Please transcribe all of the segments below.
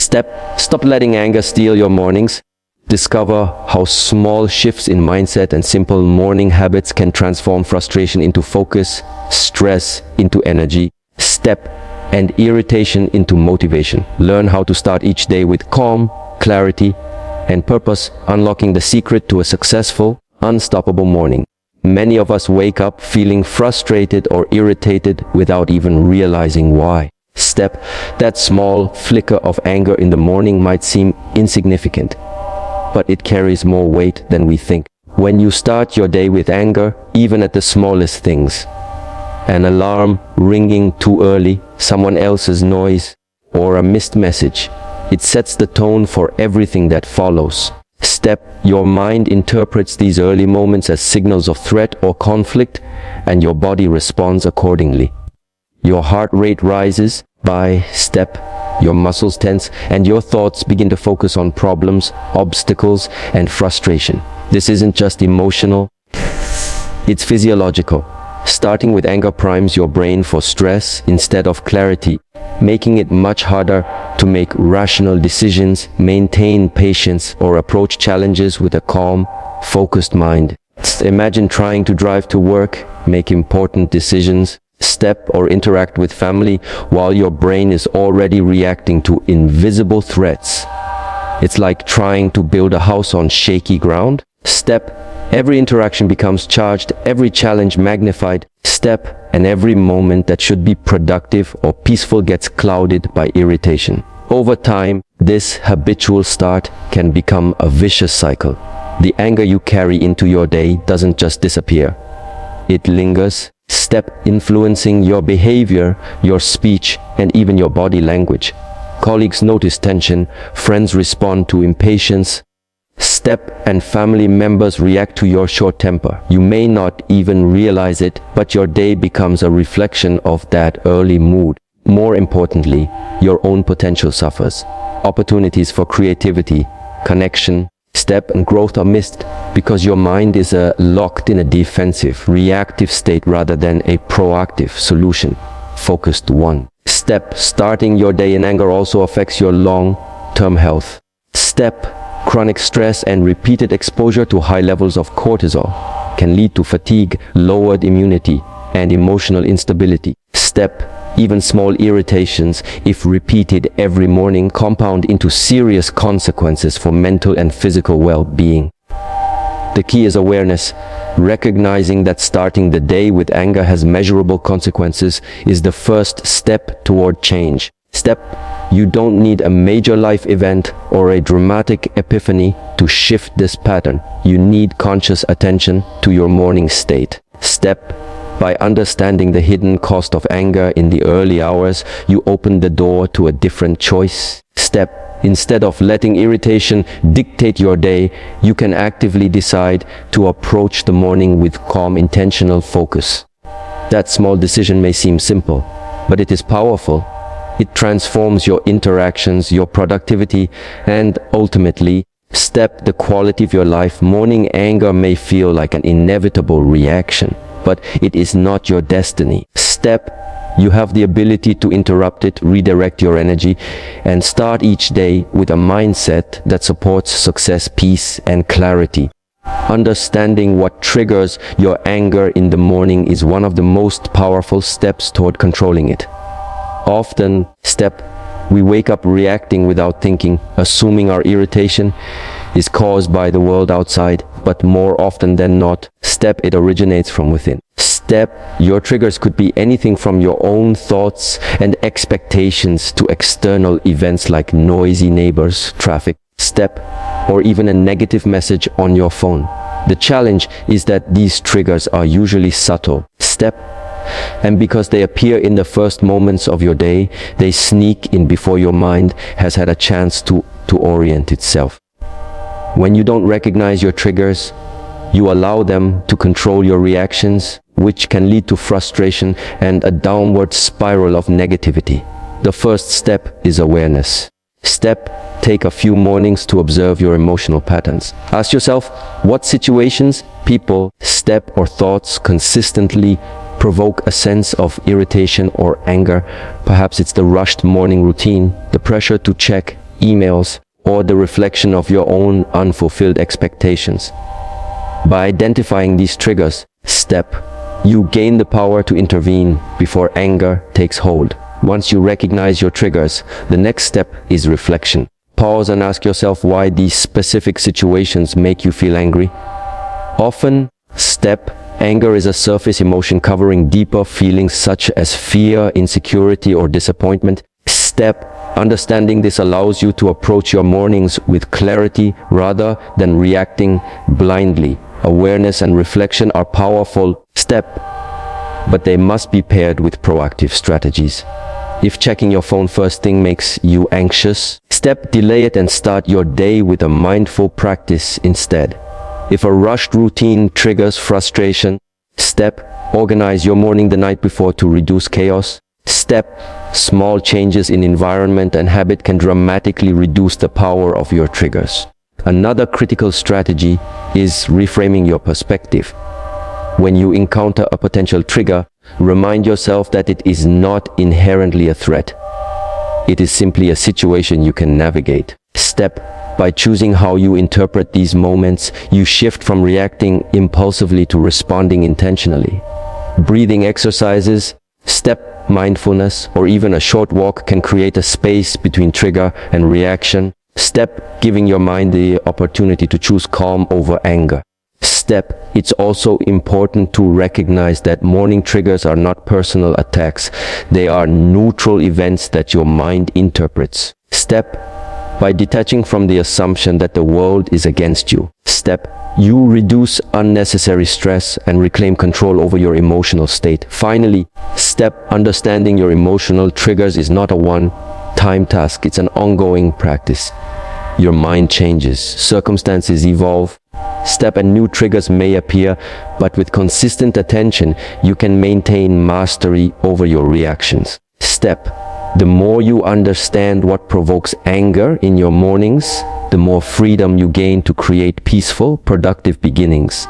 Stop letting anger steal your mornings. Discover how small shifts in mindset and simple morning habits can transform frustration into focus, stress into energy, and irritation into motivation. Learn how to start each day with calm, clarity, and purpose, unlocking the secret to a successful, unstoppable morning. Many of us wake up feeling frustrated or irritated without even realizing why. That small flicker of anger in the morning might seem insignificant, but it carries more weight than we think. When you start your day with anger, even at the smallest things, an alarm ringing too early, someone else's noise, or a missed message, it sets the tone for everything that follows. Your mind interprets these early moments as signals of threat or conflict, and your body responds accordingly. Your heart rate rises. Your muscles tense, and your thoughts begin to focus on problems, obstacles, and frustration. This isn't just emotional, it's physiological. Starting with anger primes your brain for stress instead of clarity, making it much harder to make rational decisions, maintain patience, or approach challenges with a calm, focused mind. Imagine trying to drive to work, make important decisions, or interact with family while your brain is already reacting to invisible threats. It's like trying to build a house on shaky ground. Every interaction becomes charged, every challenge magnified. And every moment that should be productive or peaceful gets clouded by irritation. Over time, this habitual start can become a vicious cycle. The anger you carry into your day doesn't just disappear. It lingers, influencing your behavior, your speech, and even your body language. Colleagues notice tension, friends respond to impatience, and family members react to your short temper. You may not even realize it, but your day becomes a reflection of that early mood. More importantly, your own potential suffers. Opportunities for creativity, connection, and growth are missed because your mind is locked in a defensive, reactive state rather than a proactive, solution-focused one. Starting your day in anger also affects your long-term health. Chronic stress and repeated exposure to high levels of cortisol can lead to fatigue, lowered immunity, and emotional instability. Even small irritations, if repeated every morning, compound into serious consequences for mental and physical well-being. The key is awareness. Recognizing that starting the day with anger has measurable consequences is the first step toward change. You don't need a major life event or a dramatic epiphany to shift this pattern. You need conscious attention to your morning state. By understanding the hidden cost of anger in the early hours, you open the door to a different choice. Instead of letting irritation dictate your day, you can actively decide to approach the morning with calm, intentional focus. That small decision may seem simple, but it is powerful. It transforms your interactions, your productivity, and ultimately, the quality of your life. Morning anger may feel like an inevitable reaction, but it is not your destiny. You have the ability to interrupt it, redirect your energy, and start each day with a mindset that supports success, peace, and clarity. Understanding what triggers your anger in the morning is one of the most powerful steps toward controlling it. Often, we wake up reacting without thinking, assuming our irritation is caused by the world outside, but more often than not, it originates from within. Your triggers could be anything from your own thoughts and expectations to external events like noisy neighbors, traffic, or even a negative message on your phone. The challenge is that these triggers are usually subtle, and because they appear in the first moments of your day, they sneak in before your mind has had a chance to orient itself. When you don't recognize your triggers, you allow them to control your reactions, which can lead to frustration and a downward spiral of negativity. The first step is awareness. Take a few mornings to observe your emotional patterns. Ask yourself, what situations, people, or thoughts consistently provoke a sense of irritation or anger? Perhaps it's the rushed morning routine, the pressure to check emails, or the reflection of your own unfulfilled expectations. By identifying these triggers, step, you gain the power to intervene before anger takes hold. Once you recognize your triggers, the next step is reflection. Pause and ask yourself why these specific situations make you feel angry. Often, anger is a surface emotion covering deeper feelings such as fear, insecurity, or disappointment. Understanding this allows you to approach your mornings with clarity rather than reacting blindly. Awareness and reflection are powerful but they must be paired with proactive strategies. If checking your phone first thing makes you anxious, delay it and start your day with a mindful practice instead. If a rushed routine triggers frustration, organize your morning the night before to reduce chaos. Small changes in environment and habit can dramatically reduce the power of your triggers. Another critical strategy is reframing your perspective. When you encounter a potential trigger, remind yourself that it is not inherently a threat. It is simply a situation you can navigate. By choosing how you interpret these moments, you shift from reacting impulsively to responding intentionally. Breathing exercises, mindfulness, or even a short walk can create a space between trigger and reaction. Giving your mind the opportunity to choose calm over anger. It's also important to recognize that morning triggers are not personal attacks. They are neutral events that your mind interprets. By detaching from the assumption that the world is against you, you reduce unnecessary stress and reclaim control over your emotional state. Finally, understanding your emotional triggers is not a one-time task. It's an ongoing practice. Your mind changes, circumstances evolve, and new triggers may appear, but with consistent attention, you can maintain mastery over your reactions. The more you understand what provokes anger in your mornings, the more freedom you gain to create peaceful, productive beginnings.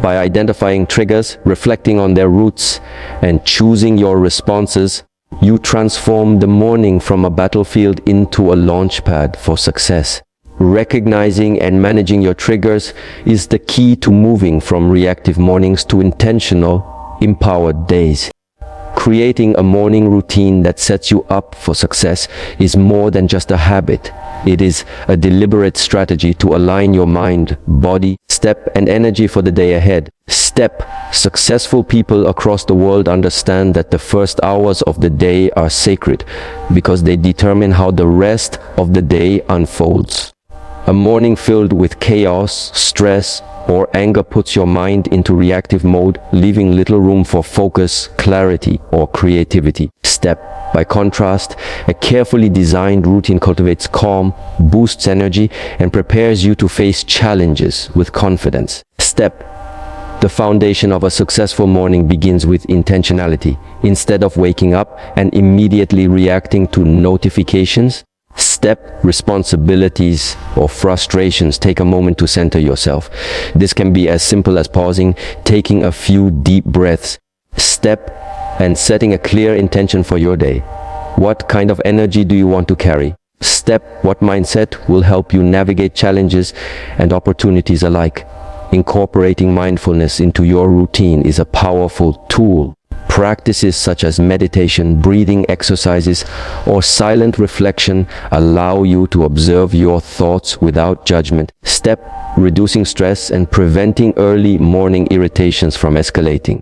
By identifying triggers, reflecting on their roots, and choosing your responses, you transform the morning from a battlefield into a launchpad for success. Recognizing and managing your triggers is the key to moving from reactive mornings to intentional, empowered days. Creating a morning routine that sets you up for success is more than just a habit. It is a deliberate strategy to align your mind, body, and energy for the day ahead. Successful people across the world understand that the first hours of the day are sacred because they determine how the rest of the day unfolds. A morning filled with chaos, stress, or anger puts your mind into reactive mode, leaving little room for focus, clarity, or creativity. By contrast, a carefully designed routine cultivates calm, boosts energy, and prepares you to face challenges with confidence. The foundation of a successful morning begins with intentionality. Instead of waking up and immediately reacting to notifications, responsibilities, or frustrations, take a moment to center yourself. This can be as simple as pausing, taking a few deep breaths, and setting a clear intention for your day. What kind of energy do you want to carry? What mindset will help you navigate challenges and opportunities alike? Incorporating mindfulness into your routine is a powerful tool. Practices such as meditation, breathing exercises, or silent reflection allow you to observe your thoughts without judgment. Reducing stress and preventing early morning irritations from escalating.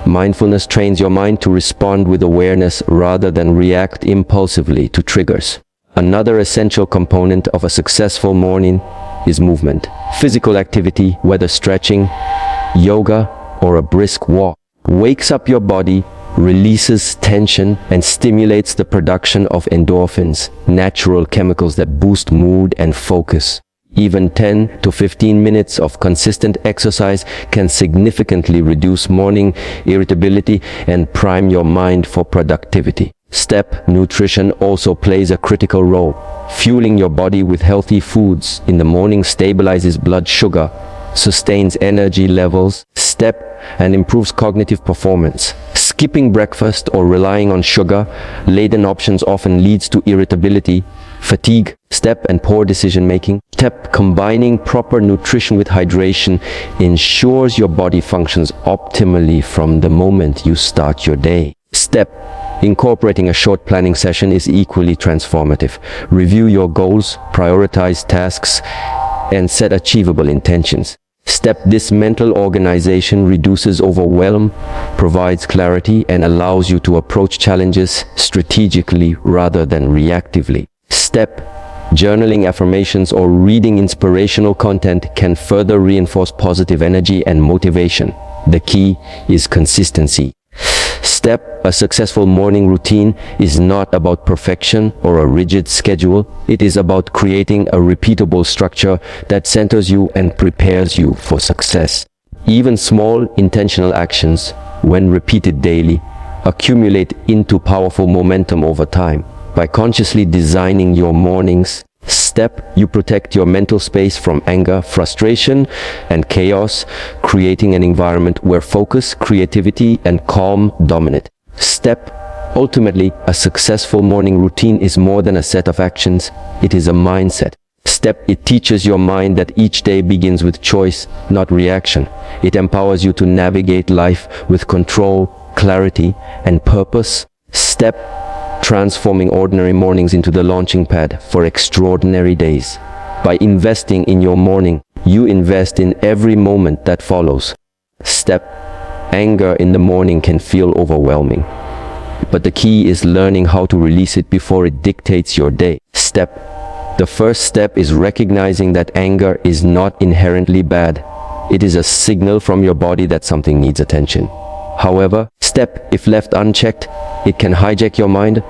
Mindfulness trains your mind to respond with awareness rather than react impulsively to triggers. Another essential component of a successful morning is movement. Physical activity, whether stretching, yoga, or a brisk walk, wakes up your body, releases tension, and stimulates the production of endorphins, natural chemicals that boost mood and focus. Even 10 to 15 minutes of consistent exercise can significantly reduce morning irritability and prime your mind for productivity. Nutrition also plays a critical role. Fueling your body with healthy foods in the morning stabilizes blood sugar, sustains energy levels, and improves cognitive performance. Skipping breakfast or relying on sugar-laden options often leads to irritability, fatigue. Step and poor decision making. Step, combining proper nutrition with hydration ensures your body functions optimally from the moment you start your day. Step, incorporating a short planning session is equally transformative. Review your goals, prioritize tasks, and set achievable intentions. Step, this mental organization reduces overwhelm, provides clarity, and allows you to approach challenges strategically rather than reactively. Step, journaling affirmations or reading inspirational content can further reinforce positive energy and motivation. The key is consistency. Step, a successful morning routine is not about perfection or a rigid schedule. It is about creating a repeatable structure that centers you and prepares you for success. Even small, intentional actions, when repeated daily, accumulate into powerful momentum over time. By consciously designing your mornings, Step, you protect your mental space from anger, frustration, and chaos, creating an environment where focus, creativity, and calm dominate. Step, ultimately, a successful morning routine is more than a set of actions, it is a mindset. Step, it teaches your mind that each day begins with choice, not reaction. It empowers you to navigate life with control, clarity, and purpose. Step, transforming ordinary mornings into the launching pad for extraordinary days. By investing in your morning, you invest in every moment that follows. Step, anger in the morning can feel overwhelming, but the key is learning how to release it before it dictates your day. Step, the first step is recognizing that anger is not inherently bad. It is a signal from your body that something needs attention. However, step, if left unchecked, it can hijack your mind,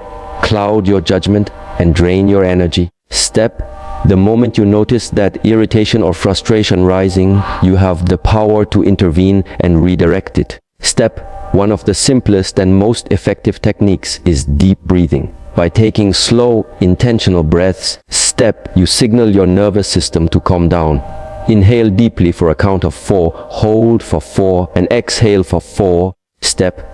cloud your judgment, and drain your energy. Step, the moment you notice that irritation or frustration rising, you have the power to intervene and redirect it. Step, one of the simplest and most effective techniques is deep breathing. By taking slow, intentional breaths, step, you signal your nervous system to calm down. Inhale deeply for a count of 4, hold for 4, and exhale for 4. Step,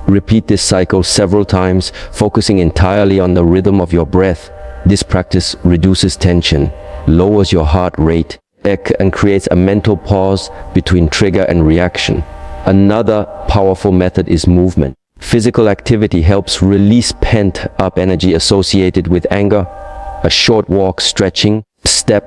repeat this cycle several times, focusing entirely on the rhythm of your breath. This practice reduces tension, lowers your heart rate, and creates a mental pause between trigger and reaction. Another powerful method is movement. Physical activity helps release pent-up energy associated with anger. A short walk, stretching, step,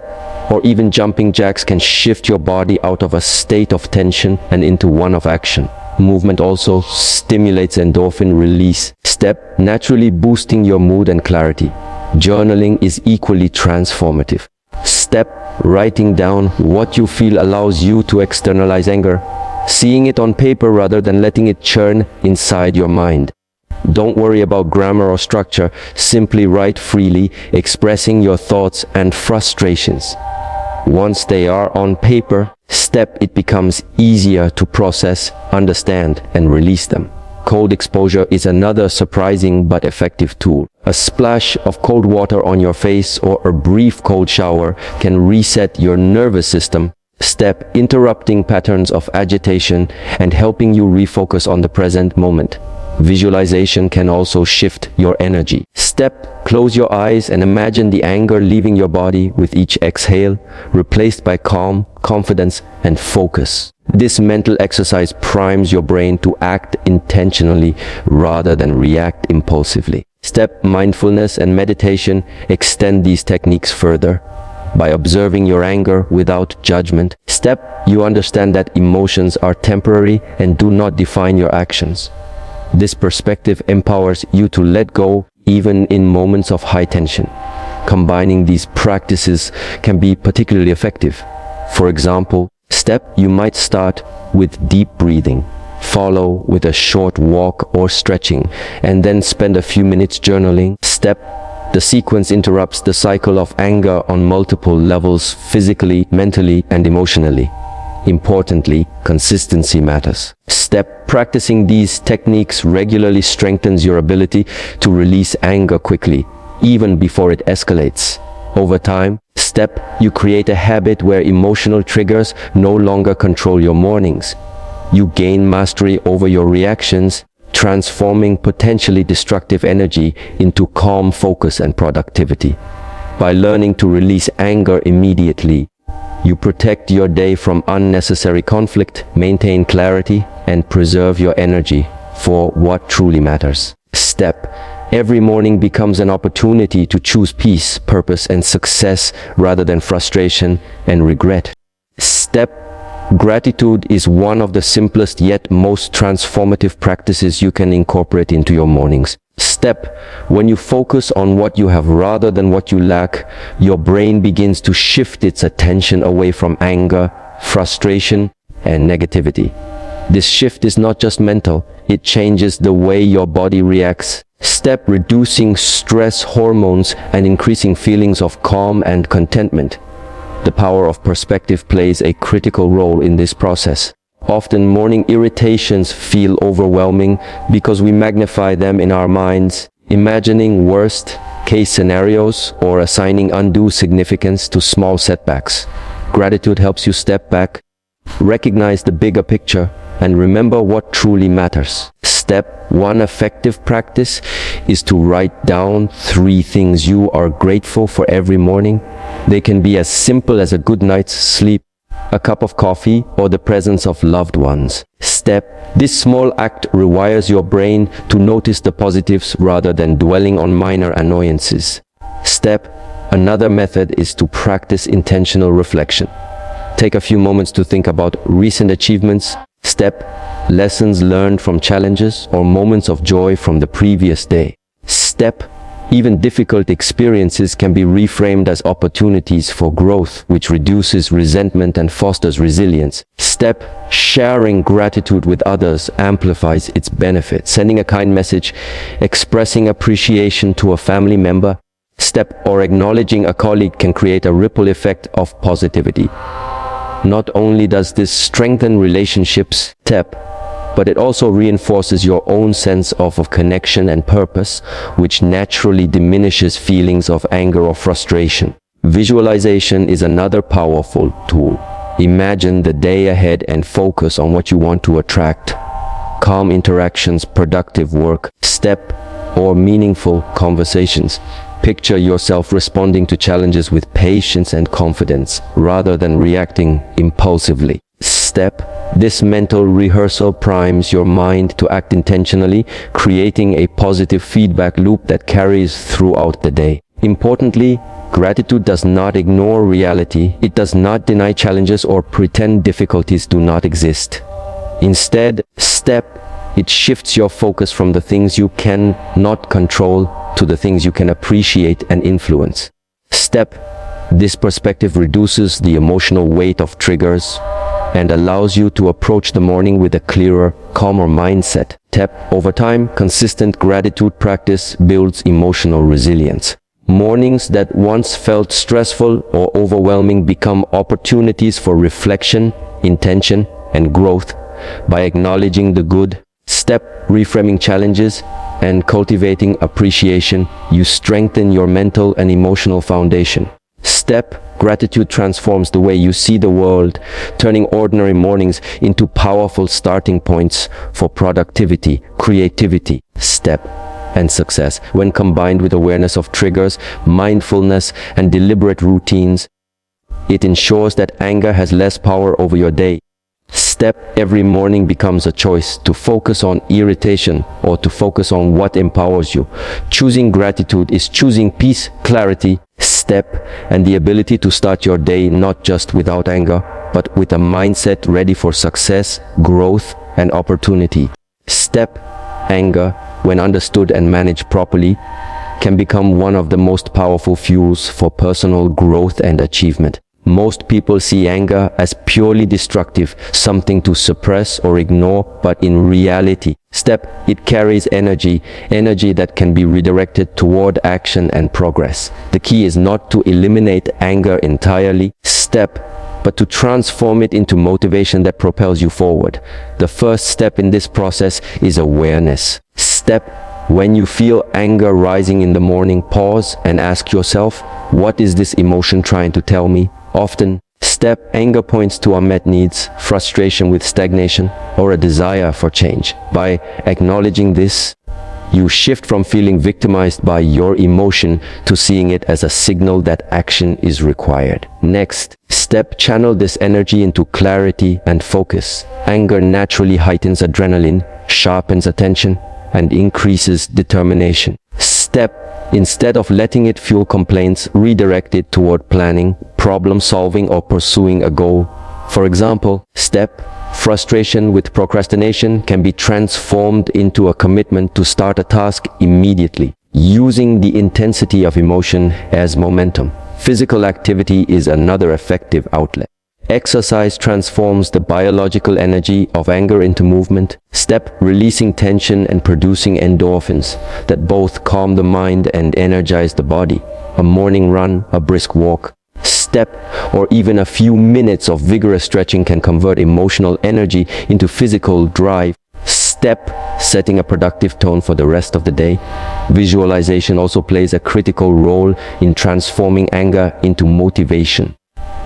or even jumping jacks can shift your body out of a state of tension and into one of action. Movement also stimulates endorphin release. Step, naturally boosting your mood and clarity. Journaling is equally transformative. Step, writing down what you feel allows you to externalize anger, seeing it on paper rather than letting it churn inside your mind. Don't worry about grammar or structure, simply write freely, expressing your thoughts and frustrations. Once they are on paper, step, it becomes easier to process, understand, and release them. Cold exposure is another surprising but effective tool. A splash of cold water on your face or a brief cold shower can reset your nervous system. Step, interrupting patterns of agitation and helping you refocus on the present moment. Visualization can also shift your energy. Step, close your eyes and imagine the anger leaving your body with each exhale, replaced by calm, confidence, and focus. This mental exercise primes your brain to act intentionally rather than react impulsively. Step, mindfulness and meditation extend these techniques further. By observing your anger without judgment, step, you understand that emotions are temporary and do not define your actions. This perspective empowers you to let go even in moments of high tension. Combining these practices can be particularly effective. For example, step, you might start with deep breathing, follow with a short walk or stretching, and then spend a few minutes journaling. Step, the sequence interrupts the cycle of anger on multiple levels, physically, mentally, and emotionally. Importantly, consistency matters. Step, practicing these techniques regularly strengthens your ability to release anger quickly, even before it escalates. Over time, step, you create a habit where emotional triggers no longer control your mornings. You gain mastery over your reactions, transforming potentially destructive energy into calm focus and productivity. By learning to release anger immediately, you protect your day from unnecessary conflict, maintain clarity, and preserve your energy for what truly matters. Step: every morning becomes an opportunity to choose peace, purpose, and success rather than frustration and regret. Step: gratitude is one of the simplest yet most transformative practices you can incorporate into your mornings. Step: when you focus on what you have rather than what you lack, your brain begins to shift its attention away from anger, frustration, and negativity. This shift is not just mental, it changes the way your body reacts. Step: reducing stress hormones and increasing feelings of calm and contentment. The power of perspective plays a critical role in this process. Often morning irritations feel overwhelming because we magnify them in our minds, imagining worst-case scenarios or assigning undue significance to small setbacks. Gratitude helps you step back, recognize the bigger picture, and remember what truly matters. Step 1 effective practice is to write down 3 things you are grateful for every morning. They can be as simple as a good night's sleep, a cup of coffee, or the presence of loved ones. Step: this small act rewires your brain to notice the positives rather than dwelling on minor annoyances. Step: another method is to practice intentional reflection. Take a few moments to think about recent achievements. Step: lessons learned from challenges or moments of joy from the previous day. Step: even difficult experiences can be reframed as opportunities for growth, which reduces resentment and fosters resilience. Step: sharing gratitude with others amplifies its benefit. Sending a kind message, expressing appreciation to a family member, or acknowledging a colleague can create a ripple effect of positivity. Not only does this strengthen relationships, but it also reinforces your own sense of connection and purpose, which naturally diminishes feelings of anger or frustration. Visualization is another powerful tool. Imagine the day ahead and focus on what you want to attract: calm interactions, productive work, or meaningful conversations. Picture yourself responding to challenges with patience and confidence, rather than reacting impulsively. This mental rehearsal primes your mind to act intentionally, creating a positive feedback loop that carries throughout the day. Importantly, gratitude does not ignore reality. It does not deny challenges or pretend difficulties do not exist. Instead, it shifts your focus from the things you cannot control to the things you can appreciate and influence. This perspective reduces the emotional weight of triggers and allows you to approach the morning with a clearer, calmer mindset. Over time, consistent gratitude practice builds emotional resilience. Mornings that once felt stressful or overwhelming become opportunities for reflection, intention, and growth. By acknowledging the good, reframing challenges, and cultivating appreciation, you strengthen your mental and emotional foundation. Gratitude transforms the way you see the world, turning ordinary mornings into powerful starting points for productivity, creativity, and success. When combined with awareness of triggers, mindfulness, and deliberate routines, it ensures that anger has less power over your day. Every morning becomes a choice to focus on irritation or to focus on what empowers you. Choosing gratitude is choosing peace, clarity, and the ability to start your day not just without anger, but with a mindset ready for success, growth, and opportunity. Anger, when understood and managed properly, can become one of the most powerful fuels for personal growth and achievement. Most people see anger as purely destructive, something to suppress or ignore, but in reality, it carries energy that can be redirected toward action and progress. The key is not to eliminate anger entirely, but to transform it into motivation that propels you forward. The first step in this process is awareness. When you feel anger rising in the morning, pause and ask yourself, what is this emotion trying to tell me? Often, Step, anger points to unmet needs, frustration with stagnation, or a desire for change. By acknowledging this, you shift from feeling victimized by your emotion to seeing it as a signal that action is required. Next, step, channel this energy into clarity and focus. Anger naturally heightens adrenaline, sharpens attention, and increases determination. Step, instead of letting it fuel complaints, redirect it toward planning, problem solving, or pursuing a goal. For example, step, frustration with procrastination can be transformed into a commitment to start a task immediately, using the intensity of emotion as momentum. Physical activity is another effective outlet. Exercise transforms the biological energy of anger into movement. Step, releasing tension and producing endorphins that both calm the mind and energize the body. A morning run, a brisk walk, step, or even a few minutes of vigorous stretching can convert emotional energy into physical drive. Step, setting a productive tone for the rest of the day. Visualization also plays a critical role in transforming anger into motivation.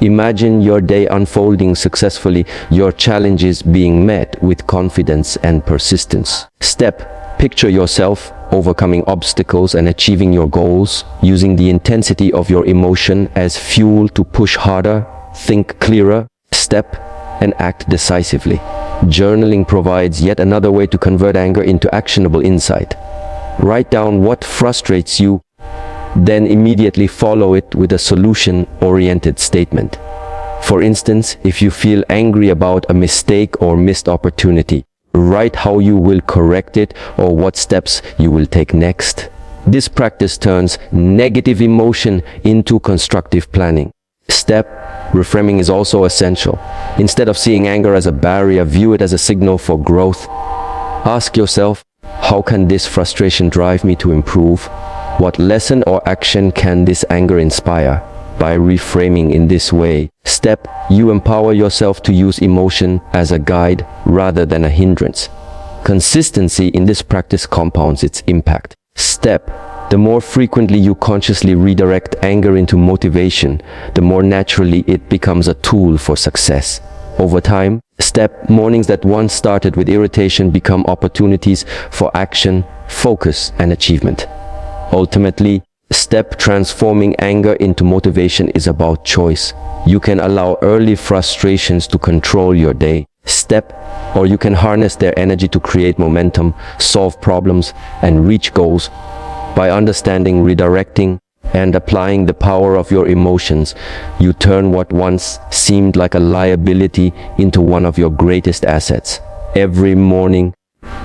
Imagine your day unfolding successfully, your challenges being met with confidence and persistence. Step, picture yourself overcoming obstacles and achieving your goals, using the intensity of your emotion as fuel to push harder, think clearer. Step, and act decisively. Journaling provides yet another way to convert anger into actionable insight. Write down what frustrates you, then immediately follow it with a solution-oriented statement. For instance, if you feel angry about a mistake or missed opportunity, write how you will correct it or what steps you will take next. This practice turns negative emotion into constructive planning. Step, reframing is also essential. Instead of seeing anger as a barrier, view it as a signal for growth. Ask yourself, how can this frustration drive me to improve? What lesson or action can this anger inspire? By reframing in this way, step, you empower yourself to use emotion as a guide rather than a hindrance. Consistency in this practice compounds its impact. Step, the more frequently you consciously redirect anger into motivation, the more naturally it becomes a tool for success. Over time, step, mornings that once started with irritation become opportunities for action, focus, and achievement. Ultimately, step, transforming anger into motivation is about choice. You can allow early frustrations to control your day. Step, or you can harness their energy to create momentum, solve problems, and reach goals. By understanding, redirecting, and applying the power of your emotions, you turn what once seemed like a liability into one of your greatest assets. Every morning,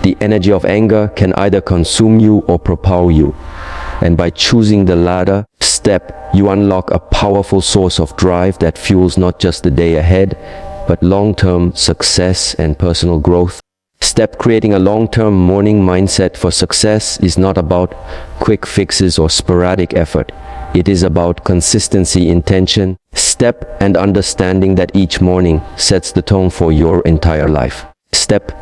the energy of anger can either consume you or propel you. And by choosing the latter, step, you unlock a powerful source of drive that fuels not just the day ahead, but long-term success and personal growth. Step, creating a long-term morning mindset for success is not about quick fixes or sporadic effort. It is about consistency, intention, step, and understanding that each morning sets the tone for your entire life. Step,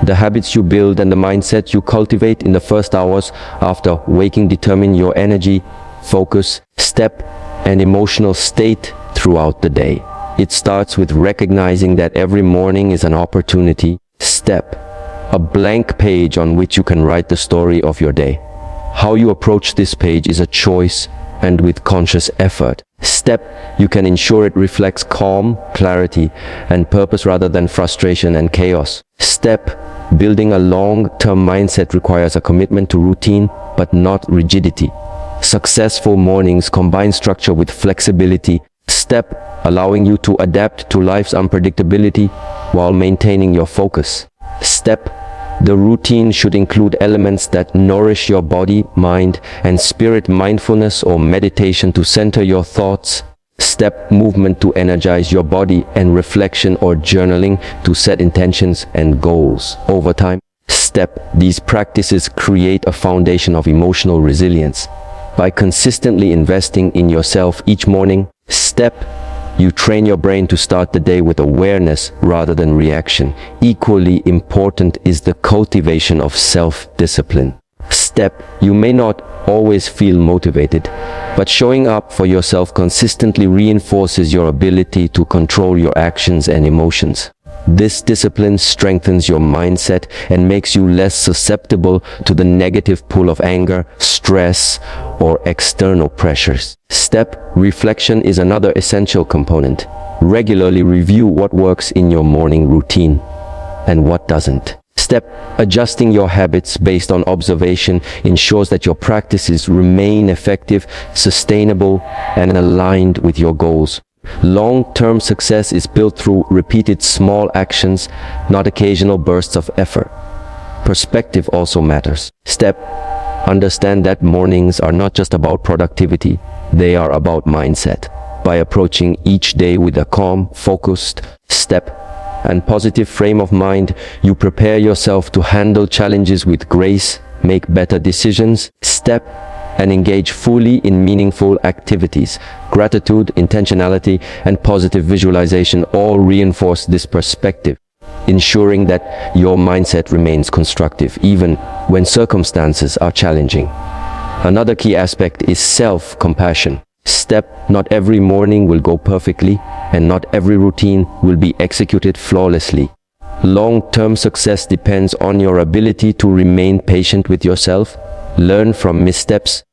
the habits you build and the mindset you cultivate in the first hours after waking determine your energy, focus, step, and emotional state throughout the day. It starts with recognizing that every morning is an opportunity. Step, a blank page on which you can write the story of your day. How you approach this page is a choice, and with conscious effort. Step, you can ensure it reflects calm, clarity, and purpose rather than frustration and chaos. Step, building a long-term mindset requires a commitment to routine, but not rigidity. Successful mornings combine structure with flexibility. Step, allowing you to adapt to life's unpredictability while maintaining your focus. Step, the routine should include elements that nourish your body, mind, and spirit, mindfulness or meditation to center your thoughts. Step, movement to energize your body, and reflection or journaling to set intentions and goals. Over time, step, these practices create a foundation of emotional resilience. By consistently investing in yourself each morning, step, you train your brain to start the day with awareness rather than reaction. Equally important is the cultivation of self-discipline. Step, you may not always feel motivated, but showing up for yourself consistently reinforces your ability to control your actions and emotions. This discipline strengthens your mindset and makes you less susceptible to the negative pull of anger, stress, or external pressures. Step reflection is another essential component. Regularly review what works in your morning routine and what doesn't. Step adjusting your habits based on observation ensures that your practices remain effective, sustainable, and aligned with your goals. Long-term success is built through repeated small actions, not occasional bursts of effort. Perspective also matters. Step understand that mornings are not just about productivity, they are about mindset. By approaching each day with a calm, focused step and positive frame of mind, you prepare yourself to handle challenges with grace, make better decisions, and engage fully in meaningful activities. Gratitude, intentionality, and positive visualization all reinforce this perspective, ensuring that your mindset remains constructive even when circumstances are challenging. Another key aspect is self-compassion. Not every morning will go perfectly, and not every routine will be executed flawlessly. Long-term success depends on your ability to remain patient with yourself, learn from missteps,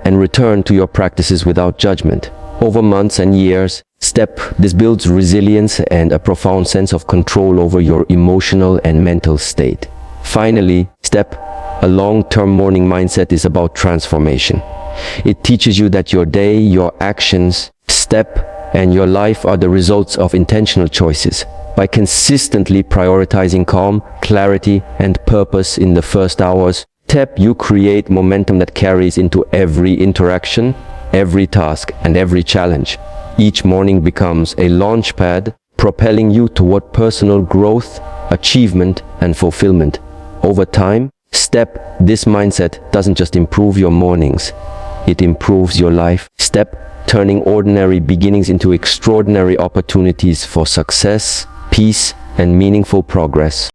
and return to your practices without judgment. Over months and years, this builds resilience and a profound sense of control over your emotional and mental state. Finally, a long-term morning mindset is about transformation. It teaches you that your day, your actions, and your life are the results of intentional choices. By consistently prioritizing calm, clarity, and purpose in the first hours, you create momentum that carries into every interaction, every task, and every challenge. Each morning becomes a launchpad, propelling you toward personal growth, achievement, and fulfillment. Over time, this mindset doesn't just improve your mornings, it improves your life. Turning ordinary beginnings into extraordinary opportunities for success, peace, and meaningful progress.